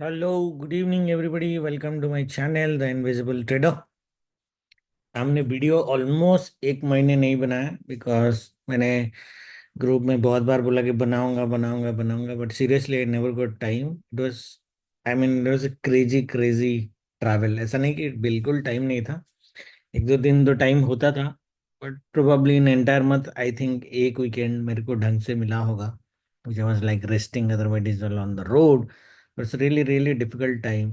Hello, good evening everybody. Welcome to my channel the invisible trader. हमने video almost एक महीने नहीं बनाया बिकॉज मैंने ग्रुप में बहुत बार बोला कि बनाऊंगा बनाऊंगा बनाऊंगा, but seriously I never got time. It was, I mean, it was a crazy crazy travel. ऐसा नहीं कि बिल्कुल टाइम नहीं था, एक दो दिन तो टाइम होता था, but probably in entire month I think एक वीकेंड मेरे को ढंग से मिला होगा which I was like resting, otherwise it is all on the road. But it's really really difficult time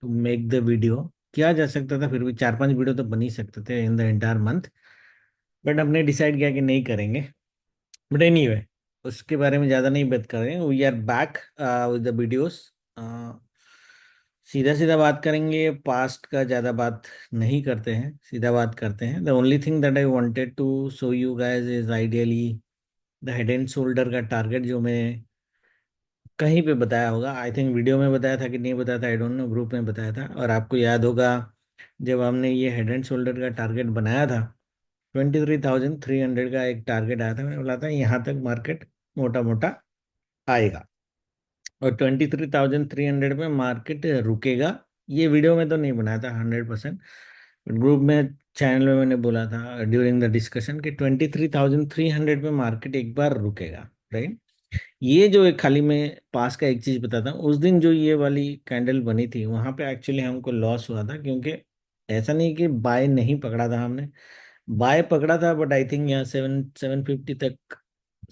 to make the video. किया जा सकता था, फिर भी चार पांच वीडियो तो बन ही सकते थे in the entire month, but हमने डिसाइड किया कि नहीं करेंगे। बट एनीवे, उसके बारे में ज़्यादा नहीं बात करेंगे। We are back with the videos. सीधा सीधा बात करेंगे, पास्ट का ज़्यादा बात नहीं करते हैं, सीधा बात करते हैं। The only thing that I wanted to show you guys is ideally the head and shoulder का टारगेट, जो मैं कहीं पे बताया होगा। आई थिंक वीडियो में बताया था कि नहीं बताया था, आई डोंट नो, ग्रुप में बताया था। और आपको याद होगा जब हमने ये हेड एंड शोल्डर का टारगेट बनाया था, 23,300 का एक टारगेट आया था। मैंने बोला था यहाँ तक मार्केट मोटा मोटा आएगा और 23,300 में मार्केट रुकेगा। ये वीडियो में तो नहीं बनाया था 100%, ग्रुप में, चैनल में मैंने बोला था ड्यूरिंग द डिस्कशन कि 23,300 में मार्केट एक बार रुकेगा, राइट। ये जो एक, खाली मैं पास का एक चीज बताता हूँ, उस दिन जो ये वाली कैंडल बनी थी वहां पे एक्चुअली हमको लॉस हुआ था, क्योंकि ऐसा नहीं कि बाय नहीं पकड़ा था हमने, बाय पकड़ा था, बट आई थिंक यहाँ 750 तक,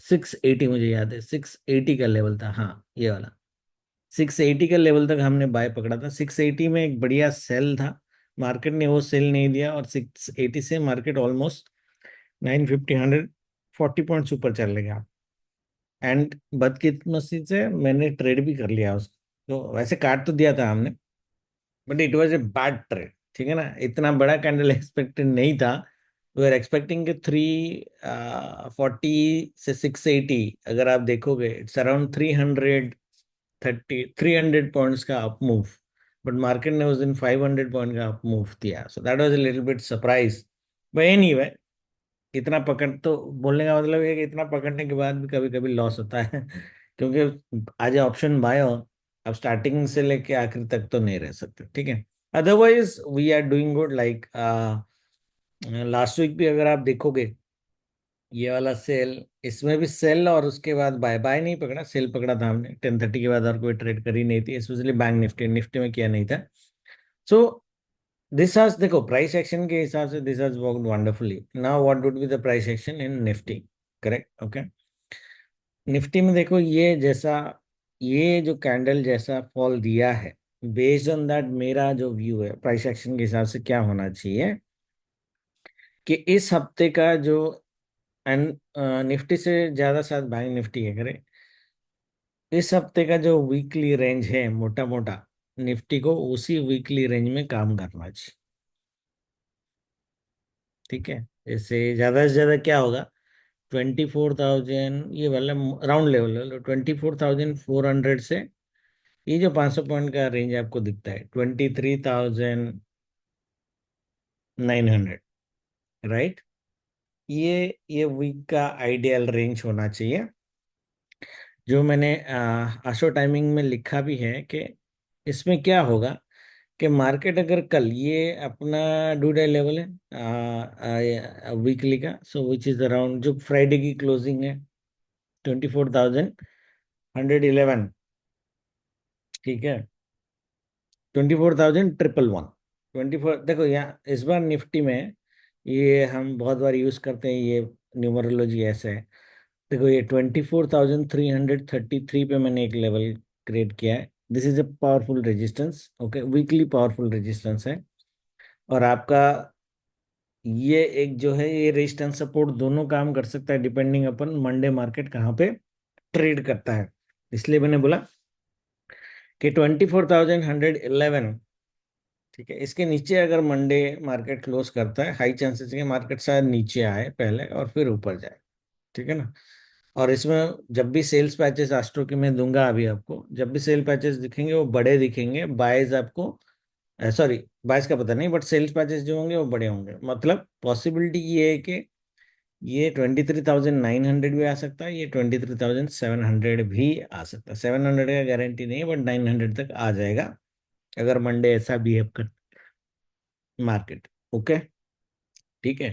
680, मुझे याद है 680 का लेवल था, हाँ ये वाला 680 का लेवल तक हमने बाय पकड़ा था। 680 में एक बढ़िया सेल था, मार्केट ने वो सेल नहीं दिया और 680 से मार्केट ऑलमोस्ट 950, 140 पॉइंट्स ऊपर चल गया। एंड बदकिस्मती से मैंने ट्रेड भी कर लिया उसको, तो वैसे काट तो दिया था हमने, but it was a bad trade. ठीक है ना, इतना बड़ा कैंडल एक्सपेक्टेड नहीं था। वी आर एक्सपेक्टिंग 340 से 680, अगर आप देखोगे इट्स अराउंड 330 पॉइंट्स का अप मूव, बट मार्केट ने उस दिन 500 पॉइंट का अप मूव दिया, so that was a little bit surprise. But anyway, इतना पकड़ तो, बोलने का मतलब ये है कि इतना पकड़ने के बाद भी कभी कभी लॉस होता है क्योंकि आज ऑप्शन बाय हो, अब स्टार्टिंग से लेके आखिर तक तो नहीं रह सकते, ठीक है। Otherwise we are doing good. Like last week भी अगर आप देखोगे, ये वाला सेल, इसमें भी सेल और उसके बाद बाय, बाय नहीं पकड़ा, सेल पकड़ा था हमने 10:30 के बाद, और कोई ट्रेड करी नहीं थी, स्पेशली बैंक निफ्टी, निफ्टी में किया नहीं था। सो दिस has, देखो प्राइस एक्शन के हिसाब से this has worked wonderfully. Now what would be the price action in Nifty, correct, okay. Nifty में देखो, ये जैसा, ये जो कैंडल जैसा फॉल दिया है, बेस्ड ऑन दैट मेरा जो व्यू है प्राइस एक्शन के हिसाब से क्या होना चाहिए कि इस हफ्ते का जो, एंड निफ्टी से ज्यादा शायद बैंक निफ्टी है, करे, इस हफ्ते का जो वीकली रेंज है मोटा मोटा, निफ्टी को उसी वीकली रेंज में काम करना चाहिए, ठीक है। इससे ज्यादा से ज्यादा क्या होगा, 24,000, ये वाला राउंड लेवल, 24,400 से ये जो 500 पॉइंट का रेंज आपको दिखता है, 23,900, राइट। ये वीक का आइडियल रेंज होना चाहिए, जो मैंने आशो टाइमिंग में लिखा भी है कि इसमें क्या होगा कि मार्केट अगर कल ये अपना डू डे लेवल है वीकली का, सो विच इज अराउंड, जो फ्राइडे की क्लोजिंग है 24,111, ठीक है, 24,111, 24, देखो यहाँ इस बार निफ्टी में, ये हम बहुत बार यूज करते हैं, ये न्यूमरोलॉजी ऐसे है। देखो ये 24,333 पे मैंने एक लेवल क्रिएट किया है, this is a powerful resistance, okay, weekly powerful resistance है। और आपका ये एक जो है, ये रेजिस्टेंस सपोर्ट दोनों काम कर सकता है डिपेंडिंग अपन मंडे मार्केट कहाँ पे ट्रेड करता है। इसलिए मैंने बोला कि 24,111, ठीक है, इसके नीचे अगर मंडे मार्केट क्लोज करता है, हाई चांसेस है कि मार्केट शायद नीचे आए पहले और फिर ऊपर जाए, ठीक है ना। और इसमें जब भी सेल्स पैचेस, एस्ट्रो की मैं दूंगा अभी आपको, जब भी सेल पैचेस दिखेंगे वो बड़े दिखेंगे, बायज आपको, सॉरी बायज का पता नहीं, बट सेल्स पैचेस जो होंगे वो बड़े होंगे, मतलब पॉसिबिलिटी ये है कि ये 23,900 भी आ सकता है, ये 23,700 भी आ सकता है। 700 का गारंटी नहीं है, बट 900 तक आ जाएगा अगर मंडे ऐसा बिहेव कर मार्केट। ओके, ठीक है।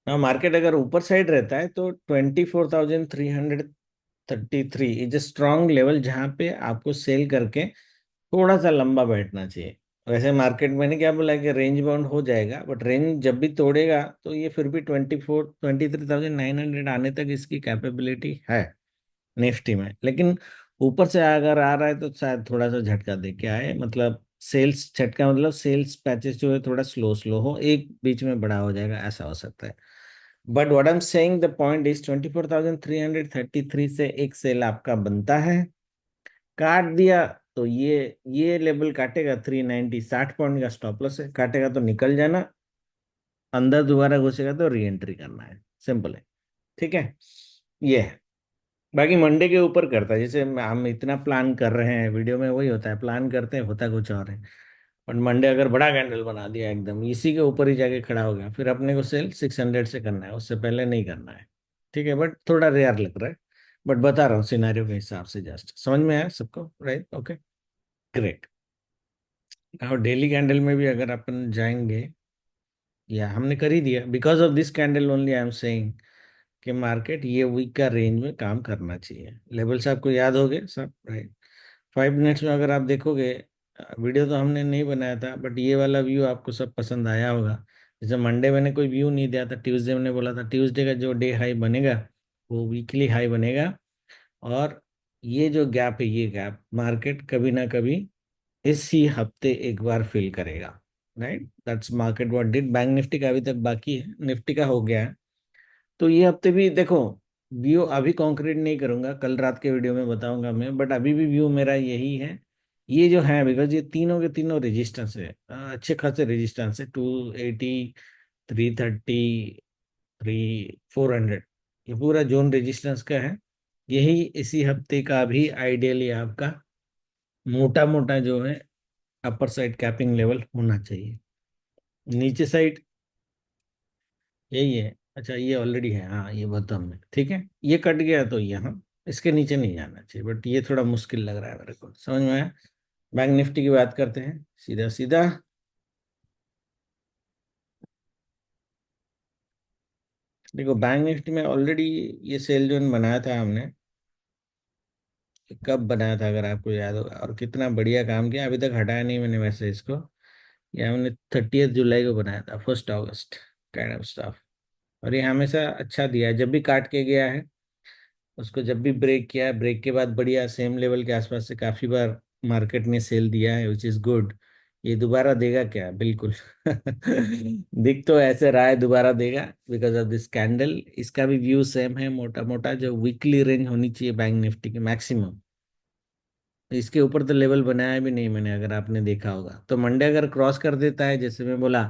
ना मार्केट अगर ऊपर साइड रहता है तो 24,333 इज अ स्ट्रांग लेवल, जहां पे आपको सेल करके थोड़ा सा लंबा बैठना चाहिए। वैसे मार्केट मैंने क्या बोला कि रेंज बाउंड हो जाएगा, बट रेंज जब भी तोड़ेगा तो ये फिर भी 23,900 आने तक इसकी कैपेबिलिटी है निफ्टी में। लेकिन ऊपर से अगर आ रहा है तो शायद थोड़ा सा झटका दे के आए, मतलब सेल्स झटका, मतलब सेल्स पैचेस जो है थोड़ा स्लो स्लो हो, एक बीच में बड़ा हो जाएगा, ऐसा हो सकता है। But what I am saying the point is 24,333 से एक सेल आपका बनता है। काट दिया तो ये लेवल काटेगा 390, 60 पॉइंट का स्टॉप लॉस है, काटेगा तो निकल जाना, अंदर दोबारा घुसेगा तो री एंट्री करना है, सिंपल है। ठीक है, ये है। बाकी मंडे के ऊपर करता है, जैसे हम इतना प्लान कर रहे हैं, वीडियो में वही होता है, प्लान करते हैं होता कुछ और है। और मंडे अगर बड़ा कैंडल बना दिया एकदम इसी के ऊपर ही जाके खड़ा हो गया, फिर अपने को सेल 600 से करना है, उससे पहले नहीं करना है। ठीक है, बट थोड़ा रेयर लग रहा है, बट बता रहा हूँ सिनारियो के हिसाब से, जस्ट समझ में आया सबको, राइट? Okay, great. और डेली कैंडल में भी अगर अपन जाएंगे, या हमने कर ही दिया, because of this candle only I am saying कि मार्केट ये वीक का रेंज में काम करना चाहिए। लेवल्स आपको याद हो गए सब, राइट? 5 मिनट्स में अगर आप देखोगे, वीडियो तो हमने नहीं बनाया था, बट ये वाला व्यू आपको सब पसंद आया होगा। जैसे मंडे मैंने कोई व्यू नहीं दिया था, ट्यूसडे मैंने बोला था ट्यूसडे का जो डे हाई बनेगा वो वीकली हाई बनेगा। और ये जो गैप है, ये गैप मार्केट कभी ना कभी इसी हफ्ते एक बार फिल करेगा, right? That's market what did. Bank Nifty का अभी तक बाकी है, निफ्टी का हो गया है। तो ये हफ्ते भी देखो, व्यू अभी कॉन्क्रीट नहीं करूंगा, कल रात के वीडियो में बताऊंगा मैं, बट अभी भी व्यू मेरा यही है। ये जो है, बिकॉज ये तीनों के तीनों रेजिस्टेंस है, अच्छे खासे रेजिस्टेंस है, 280, 330, 400, ये पूरा जोन रेजिस्टेंस का है। यही इसी हफ्ते का भी आइडियली आपका मोटा मोटा जो है अपर साइड कैपिंग लेवल होना चाहिए। नीचे साइड यही है। अच्छा, ये ऑलरेडी है, हाँ ये बॉटम में, ठीक है। ये कट गया तो यहाँ इसके नीचे नहीं जाना चाहिए, बट ये थोड़ा मुश्किल लग रहा है मेरे को, समझ में आया? बैंक निफ्टी की बात करते हैं सीधा सीधा। देखो बैंक निफ्टी में ऑलरेडी ये सेल जोन बनाया था हमने। ये कब बनाया था अगर आपको याद होगा, और कितना बढ़िया काम किया, अभी तक हटाया नहीं मैंने वैसे इसको। ये हमने 30 जुलाई को बनाया था, 1 अगस्त, काइंड ऑफ स्टफ। और ये हमेशा अच्छा दिया है, जब भी काट के गया है उसको, जब भी ब्रेक किया है, ब्रेक के बाद बढ़िया सेम लेवल के आसपास से काफी बार मार्केट ने सेल दिया है, विच इज गुड। ये दोबारा देगा क्या? बिल्कुल दिख तो ऐसे रहा है दोबारा देगा, बिकॉज ऑफ दिस कैंडल। इसका भी व्यू सेम है, मोटा मोटा जो वीकली रेंज होनी चाहिए बैंक निफ्टी की मैक्सिमम, इसके ऊपर तो लेवल बनाया भी नहीं मैंने, अगर आपने देखा होगा तो। मंडे अगर क्रॉस कर देता है, जैसे मैं बोला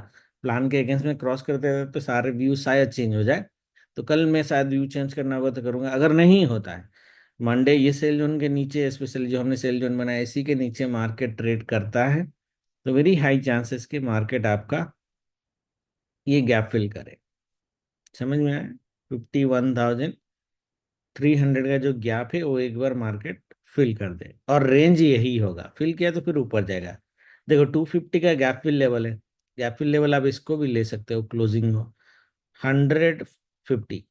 प्लान के अगेंस्ट में क्रॉस कर देता है, तो सारे व्यू शायद चेंज हो जाए। तो कल मैं शायद व्यू चेंज करना होगा तो करूंगा। अगर नहीं होता है, मंडे ये सेल जोन के नीचे, स्पेशली जो हमने सेल जोन बनाया इसी के नीचे मार्केट ट्रेड करता है, तो वेरी हाई चांसेस कि मार्केट आपका ये गैप फिल करे। समझ में आया? 51,300 का जो गैप है वो एक बार मार्केट फिल कर दे, और रेंज यही होगा, फिल किया तो फिर ऊपर जाएगा। देखो 250 का गैप फिल लेवल है, गैप फिल लेवल आप इसको भी ले सकते हो, क्लोजिंग हो 150,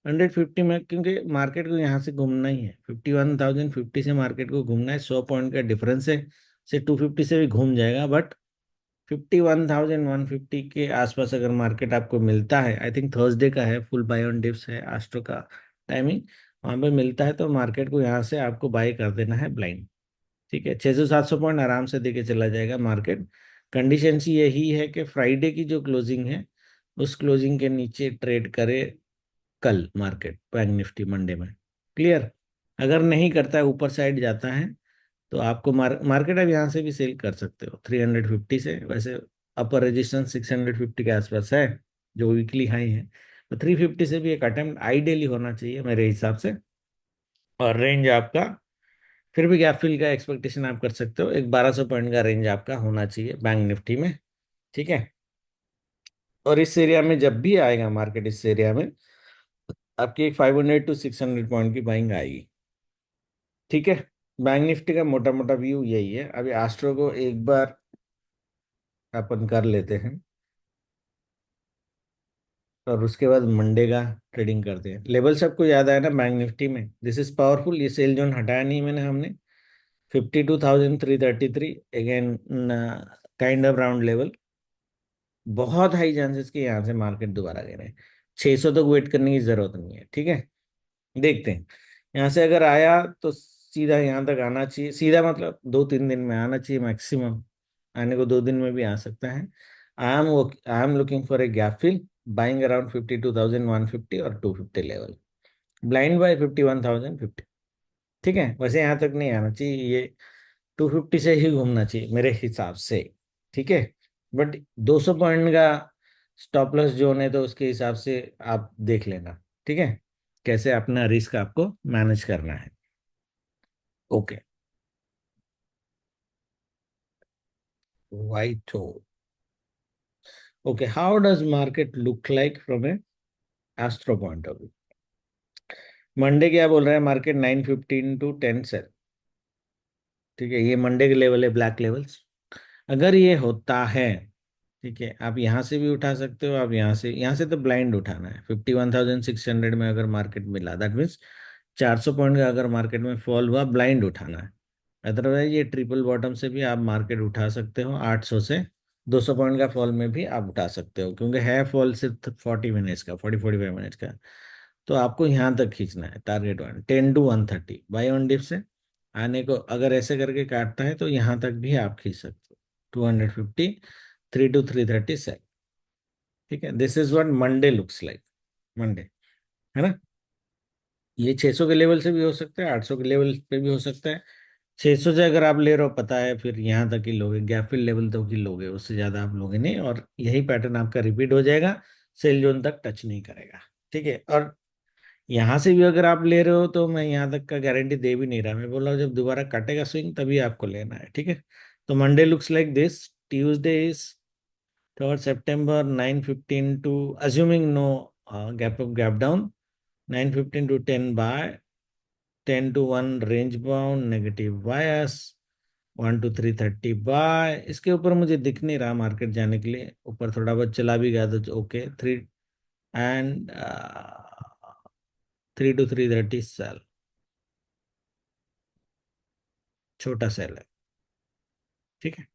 150 में, क्योंकि मार्केट को यहाँ से घूमना ही है, 51,050 से मार्केट को घूमना है, 100 पॉइंट का डिफरेंस है। से 250 से भी घूम जाएगा, बट 51,150 के आसपास अगर मार्केट आपको मिलता है, आई थिंक थर्सडे का है, फुल बाय ऑन डिप्स है आस्ट्रो का टाइमिंग, वहां पे मिलता है, तो मार्केट को यहाँ से आपको बाय कर देना है ब्लाइंड। ठीक है, 600-700 पॉइंट आराम से देके चला जाएगा मार्केट। कंडीशन सी यही है कि फ्राइडे की जो क्लोजिंग है उस क्लोजिंग के नीचे ट्रेड करे कल मार्केट, बैंक निफ्टी मंडे में। क्लियर? अगर नहीं करता है, ऊपर साइड जाता है, तो आपको मार्केट अब यहाँ से भी सेल कर सकते हो 350 से। वैसे अपर रेजिस्टेंस 650 के आसपास है, जो वीकली हाई है। तो 350 से भी एक अटेम्प्ट आइडियली होना चाहिए मेरे हिसाब से। और रेंज आपका फिर भी गैप फिल का एक्सपेक्टेशन आप कर सकते हो, एक 1200 पॉइंट का रेंज आपका होना चाहिए बैंक निफ्टी में। ठीक है, और इस एरिया में जब भी आएगा मार्केट, इस एरिया में आपकी एक 500 to 600 पॉइंट की बाइंग आएगी। ठीक है। बैंक निफ्टी का मोटा मोटा व्यू यही है। अभी एस्ट्रो को एक बार अपन कर लेते हैं और उसके बाद मंडे का ट्रेडिंग करते हैं। लेवल सबको याद आया ना बैंक निफ्टी में? This is powerful. ये सेल जोन हटाया नहीं मैंने, हमने 52,333 again kind of round level. बहुत हाई चांसेस कि यहाँ से मार्केट दोबारा गिरे। 600 तक वेट करने की जरूरत नहीं है। ठीक है, देखते हैं। यहाँ से अगर आया तो सीधा यहाँ तक आना चाहिए। सीधा मतलब 2-3 दिन में आना चाहिए मैक्सिमम। आने को 2 दिन में भी आ सकता है। I am looking for a gap fill, buying around 52,150 और 250 लेवल। Blind bye 51,050। ठीक है, वैसे यहाँ तक नहीं आना चाहिए ये। 250 से ही घूमना चाहिए मेरे हिसाब से। ठीक है, बट 200 पॉइंट का स्टॉप लॉस जोन है तो उसके हिसाब से आप देख लेना। ठीक है, कैसे अपना रिस्क आपको मैनेज करना है। ओके। वाइट हो। Okay, how does market look like from A astro point of view? Monday क्या बोल रहा है मार्केट? 9:15 to 10 से। ठीक है, ये मंडे के लेवल है, ब्लैक लेवल्स। अगर ये होता है, ठीक है, आप यहाँ से भी उठा सकते हो, आप यहाँ से तो ब्लाइंड उठाना है। 51,600 में अगर मार्केट मिला, दैट मीन्स 400 पॉइंट का अगर मार्केट में फॉल हुआ, ब्लाइंड उठाना है। अदरवाइज ये ट्रिपल बॉटम से भी आप मार्केट उठा सकते हो। 800 से 200 पॉइंट का फॉल में भी आप उठा सकते हो, क्योंकि है फॉल सिर्फ 40 मिनट्स का, 45 मिनट्स का। तो आपको यहाँ तक खींचना है target one 10 to 130 buy on dip से। आने को अगर ऐसे करके काटता है तो यहाँ तक भी आप खींच सकते हो। 250, 3 to 330 सेल। ठीक है, this is what Monday looks like. Monday, है ना? ये 600 के लेवल से भी हो सकता है, 800 के लेवल पे भी हो सकता है। 600 से अगर आप ले रहे हो, पता है फिर यहाँ तक ही लोगे, गैप फिल लेवल तक ही लोगे, उससे ज्यादा आप लोगे नहीं। और यही पैटर्न आपका रिपीट हो जाएगा, सेल जोन तक टच नहीं करेगा। ठीक है, और यहाँ से भी अगर आप ले रहे हो तो मैं यहाँ तक का गारंटी दे भी नहीं रहा। मैं बोल रहा हूँ जब दोबारा काटेगा स्विंग तभी आपको लेना है। ठीक है, तो Monday looks like this. Tuesday is 3rd September, 9:15 to, assuming no gap up gap down, 9:15 to 10 buy, 10 to 1 range bound negative bias, 1 to 330 buy। इसके ऊपर मुझे दिख नहीं रहा मार्केट जाने के लिए। ऊपर थोड़ा बहुत चला भी गया तो okay. Three and 3 to 330 sell, छोटा सेल है। ठीक है,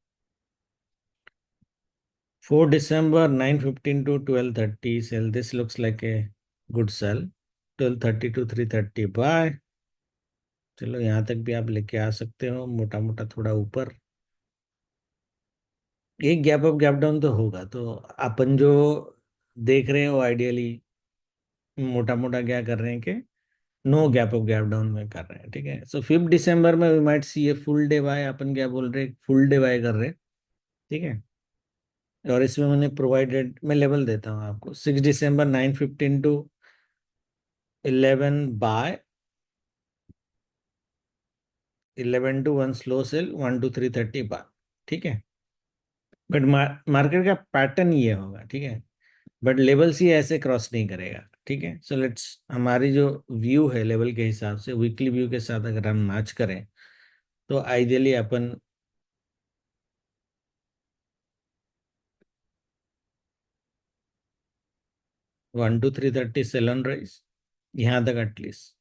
4 December, 9:15 to 12:30 sell, this looks like a good sell। 12:30 to 330 buy। चलो यहाँ तक भी आप लेके आ सकते हो, मोटा मोटा थोड़ा ऊपर। एक गैप अप गैप डाउन तो होगा, तो अपन जो देख रहे हो आइडियली मोटा मोटा क्या कर रहे हैं कि no gap up gap down में कर रहे हैं। ठीक है, सो 5 दिसंबर में we might see a full day by. अपन क्या बोल रहे हैं, फुल डे बाय कर रहे हैं। ठीक है, और इसमें मैंने प्रोवाइडेड, मैं लेवल देता हूँ आपको। 6 December, 9:15 to 11 buy, 11 to 1 slow sell, 1 to 330 buy. ठीक है, बट मार्केट का पैटर्न ये होगा। ठीक है, बट लेवल्स ही ऐसे क्रॉस नहीं करेगा। ठीक है, सो लेट्स, हमारी जो व्यू है लेवल के हिसाब से, वीकली व्यू के साथ अगर हम मैच करें तो आइडियली अपन 1 to 330 सेल ऑन राइज, यहाँ तक at least.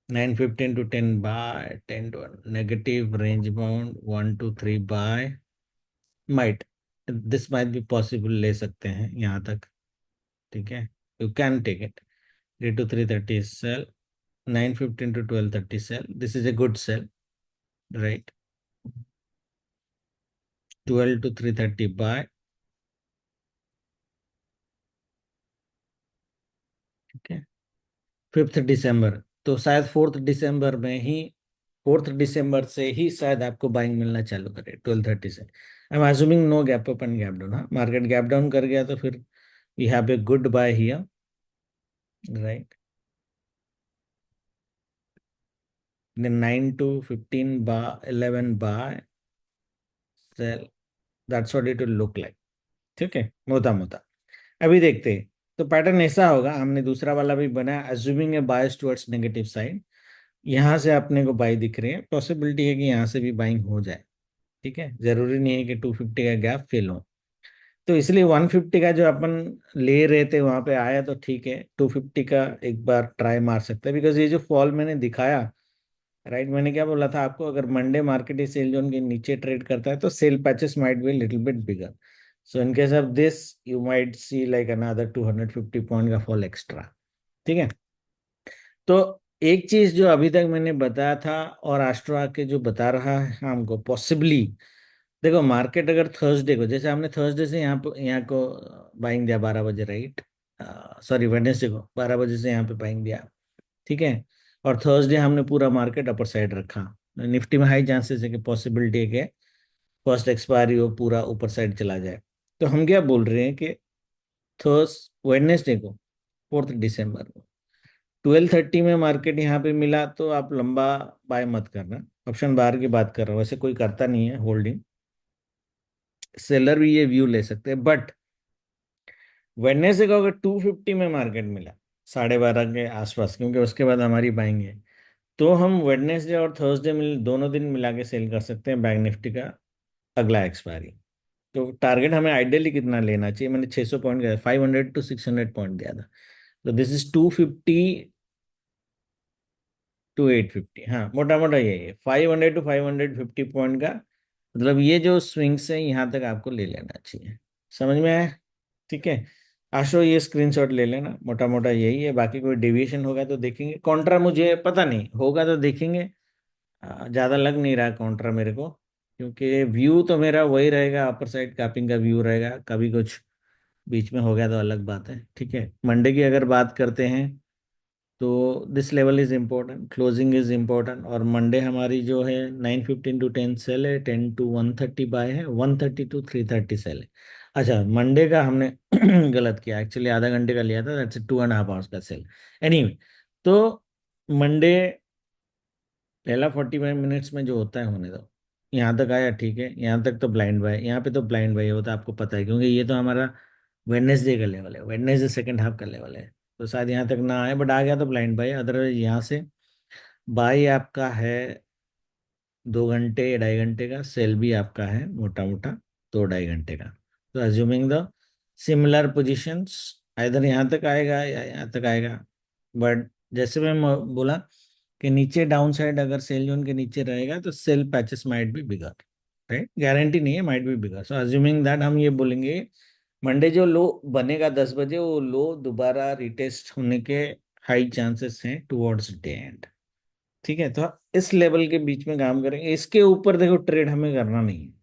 9:15 to 10 buy, 10 to 1 negative range bound, 1 to 3 buy. Might, this might be possible, ले सकते हैं यहाँ तक। ठीक है, you can take it. 3 to 330 sell, 9:15 to 12:30 sell, this is a good sell, right? 12 to 330 buy। ठीक है, 5 दिसंबर, तो शायद 4 दिसंबर में ही, 4 दिसंबर से ही शायद आपको बाइंग मिलना चालू करे 12:30 से। I am assuming no gap up and gap down. हाँ, मार्केट गैप डाउन कर गया तो फिर we have a good buy here, right? 9 to 15 buy, 11 buy, sell, that's what it will look like. ठीक है, मोटा मोटा। अभी देखते हैं तो पैटर्न ऐसा होगा, हमने दूसरा वाला भी बनाया, अज्यूमिंग ए बायस टुवर्ड्स नेगेटिव साइड। यहाँ से अपने को बाई दिख रहे हैं, पॉसिबिलिटी है कि यहाँ से भी बाइंग हो जाए। ठीक है, जरूरी नहीं है कि 250 का गैप फिल हो। तो इसलिए 150 का जो अपन ले रहे थे वहां पे आया तो ठीक है, 250 का एक बार ट्राई मार सकते हैं, बिकॉज ये जो फॉल मैंने दिखाया, राइट, मैंने क्या बोला था आपको, अगर मंडे मार्केट इस सेल जोन के नीचे ट्रेड करता है तो sell patches might be little bit bigger. So in case of this you might see like another 250 point का फॉल एक्स्ट्रा। ठीक है। तो एक चीज जो अभी तक मैंने बताया था और एस्ट्रो आके जो बता रहा है हमको, पॉसिबली देखो मार्केट अगर थर्सडे को, जैसे हमने थर्सडे से यहाँ को बाइंग दिया 12 बजे, राइट, सॉरी वेडनेसडे को 12 बजे से यहाँ पे बाइंग दिया। ठीक है। और थर्सडे हमने पूरा मार्केट अपर साइड रखा। निफ्टी में हाई चांसेस है कि पॉसिबिलिटी है कि फर्स्ट एक्सपायरी हो पूरा ऊपर साइड चला जाए। तो हम क्या बोल रहे हैं कि थर्स वेडनेसडे को 4 दिसंबर को 12:30 में मार्केट यहाँ पे मिला तो आप लंबा बाय मत करना। ऑप्शन बार की बात कर रहा हूँ, वैसे कोई करता नहीं है होल्डिंग, सेलर भी ये व्यू ले सकते हैं। बट वेडनेसडे को अगर 250 में मार्केट मिला 12:30 के आसपास, क्योंकि उसके बाद हमारी बाइंग है, तो हम वेडनेसडे और थर्सडे मिल दोनों दिन मिला के सेल कर सकते हैं बैंक निफ्टी का अगला एक्सपायरी। तो टारगेट हमें आइडियली कितना लेना चाहिए, मैंने 600 पॉइंट का 500 to 600 पॉइंट दिया था। तो दिस इज 250 to 850, हाँ मोटा मोटा यही है, 500 to 550 पॉइंट का। मतलब ये जो स्विंग्स है यहाँ तक आपको ले लेना चाहिए। समझ में आया? ठीक है। आशो ये स्क्रीनशॉट ले लेना, मोटा मोटा यही है, बाकी कोई डेविएशन होगा तो देखेंगे, कॉन्ट्रा मुझे पता नहीं होगा तो देखेंगे। ज्यादा लग नहीं रहा कॉन्ट्रा मेरे को, क्योंकि व्यू तो मेरा वही रहेगा, अपर साइड कैपिंग का व्यू रहेगा। कभी कुछ बीच में हो गया तो अलग बात है। ठीक है, मंडे की अगर बात करते हैं तो this level is important, closing is important. और मंडे हमारी जो है 9:15 to 10 सेल है, 10 to 1:30 बाय है, 1:30 to 3:30 सेल है। अच्छा, मंडे का हमने गलत किया, एक्चुअली आधा घंटे का लिया था, दैट्स 2.5 आवर्स का सेल। एनीवे, तो मंडे पहला 45 मिनट्स में जो होता है होने दो। यहाँ तक आया, ठीक है, यहाँ तक तो ब्लाइंड बाय, यहाँ पे तो ब्लाइंड बाय होता है, आपको पता है, क्योंकि ये तो हमारा वेडनेसडे का लेवल है, वेडनेसडे सेकंड हाफ का लेवल है। तो शायद यहाँ तक ना आए, बट आ गया तो ब्लाइंड बाय, अदरवाइज यहाँ से बाय आपका है 2 घंटे 2.5 घंटे का, सेल भी आपका है मोटा मोटा 2 2.5 घंटे का। तो अज्यूमिंग द सिमिलर पोजिशंस, इधर यहाँ तक आएगा या यहाँ तक आएगा। बट जैसे मैं बोला कि नीचे डाउन साइड अगर सेल जोन के नीचे रहेगा तो sell patches might be bigger, right, guarantee नहीं है, might be bigger. So assuming that हम ये बोलेंगे मंडे जो लो बनेगा 10 बजे, वो लो दोबारा रिटेस्ट होने के हाई चांसेस हैं टुवर्ड्स डे एंड। ठीक है, तो इस लेवल के बीच में काम करेंगे, इसके ऊपर देखो ट्रेड हमें करना नहीं है।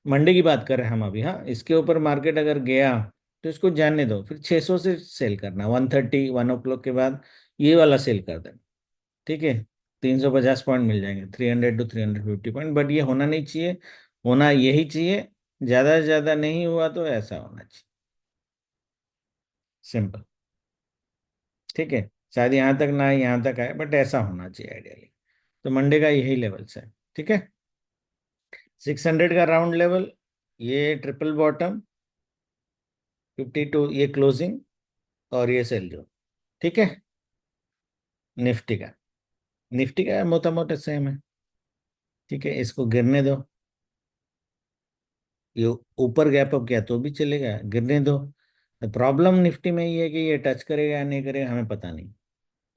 मंडे की बात कर रहे हैं हम अभी, हाँ, इसके ऊपर मार्केट अगर गया तो इसको जाने दो, फिर 600 से सेल करना, 1:30 1 o'clock के बाद ये वाला सेल कर देना। ठीक है, 350 पॉइंट मिल जाएंगे, 300 to 350 पॉइंट, बट ये होना नहीं चाहिए, होना यही चाहिए, ज्यादा से ज्यादा नहीं हुआ तो ऐसा होना चाहिए, सिंपल। ठीक है, शायद यहाँ तक ना आए, यहाँ तक आए, बट ऐसा होना चाहिए आइडियली। तो मंडे का यही लेवल्स है। ठीक है, 600 का राउंड लेवल, ये ट्रिपल बॉटम, 52 ये क्लोजिंग, और ये सेल जो। ठीक है, निफ्टी का, निफ्टी का मोटा मोटा सेम है। ठीक है, इसको गिरने दो, ये ऊपर गैप अप किया तो भी चलेगा, गिरने दो। प्रॉब्लम निफ्टी में ये है कि ये टच करेगा या नहीं करेगा हमें पता नहीं।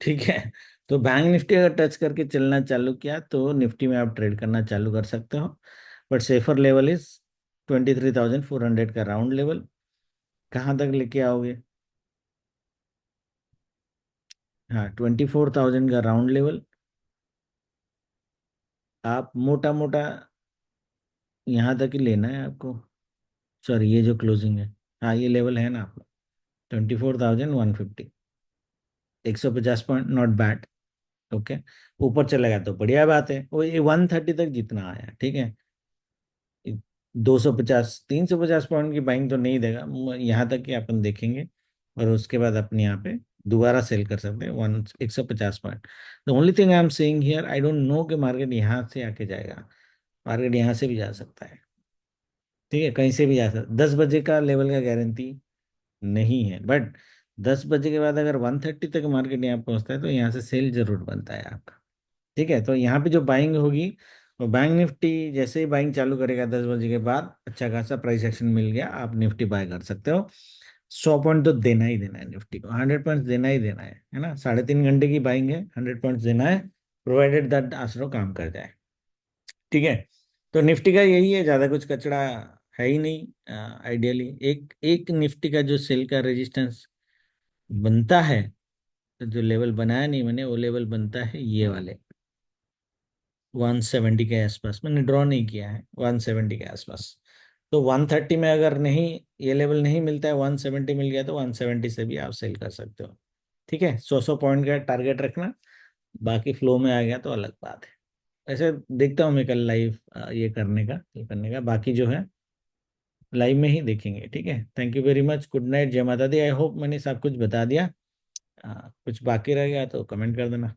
ठीक है, तो बैंक निफ्टी अगर टच करके चलना चालू किया तो निफ्टी में आप ट्रेड करना चालू कर सकते हो। बट सेफर लेवल इज 23,400 का राउंड लेवल। कहाँ तक लेके आओगे? हाँ, 24,000 का राउंड लेवल। आप मोटा मोटा यहाँ तक ही लेना है आपको। सॉरी, ये जो क्लोजिंग है, हाँ ये लेवल है ना आपका, 24,150, 150 पॉइंट, नॉट बैड। ओके, ऊपर चलेगा तो बढ़िया बात है, वो ये 1:30 तक जितना आया, ठीक है। 250 350 पॉइंट की बाइंग तो नहीं देगा, यहाँ तक कि अपन देखेंगे, और उसके बाद अपने यहाँ पे दोबारा सेल कर सकते हैं 150 point. The only thing I am saying here, I don't know कि मार्केट यहाँ से आके जाएगा, मार्केट यहाँ से भी जा सकता है। ठीक है, कहीं से भी जा सकता, 10 बजे का लेवल का गारंटी नहीं है, बट 10 बजे के बाद अगर 1:30 तक मार्केट यहाँ पहुंचता है तो यहाँ से सेल जरूर बनता है आपका। ठीक है, तो यहाँ पे जो बाइंग होगी, वो बैंक निफ्टी जैसे ही बाइंग चालू करेगा 10 बजे के बाद, अच्छा खासा प्राइस एक्शन मिल गया, आप निफ्टी बाय कर सकते हो। 100 पॉइंट तो देना ही देना है निफ्टी को, 100 पॉइंट देना ही देना है ना। 3.5 घंटे की बाइंग है, 100 पॉइंट देना है, प्रोवाइडेड दैट आसरो काम कर जाए। ठीक है, तो निफ्टी का यही है, ज्यादा कुछ कचड़ा है ही नहीं। आइडियली एक एक निफ्टी का जो सेल का रेजिस्टेंस बनता है, तो जो लेवल बनाया नहीं मैंने, वो लेवल बनता है ये वाले 170 के आसपास। मैंने ड्रॉ नहीं किया है, 170 के आसपास। तो 130 में अगर नहीं, ये लेवल नहीं मिलता है, 170 मिल गया, तो 170 से भी आप सेल कर सकते हो। ठीक है, 100 पॉइंट का टारगेट रखना, बाकी फ्लो में आ गया तो अलग बात है। ऐसे देखता हूँ मैं कल लाइव ये करने का बाकी जो है लाइव में ही देखेंगे। ठीक है, thank you very much, good night, जय माता दी। आई होप मैंने सब कुछ बता दिया। कुछ बाकी रह गया तो कमेंट कर देना।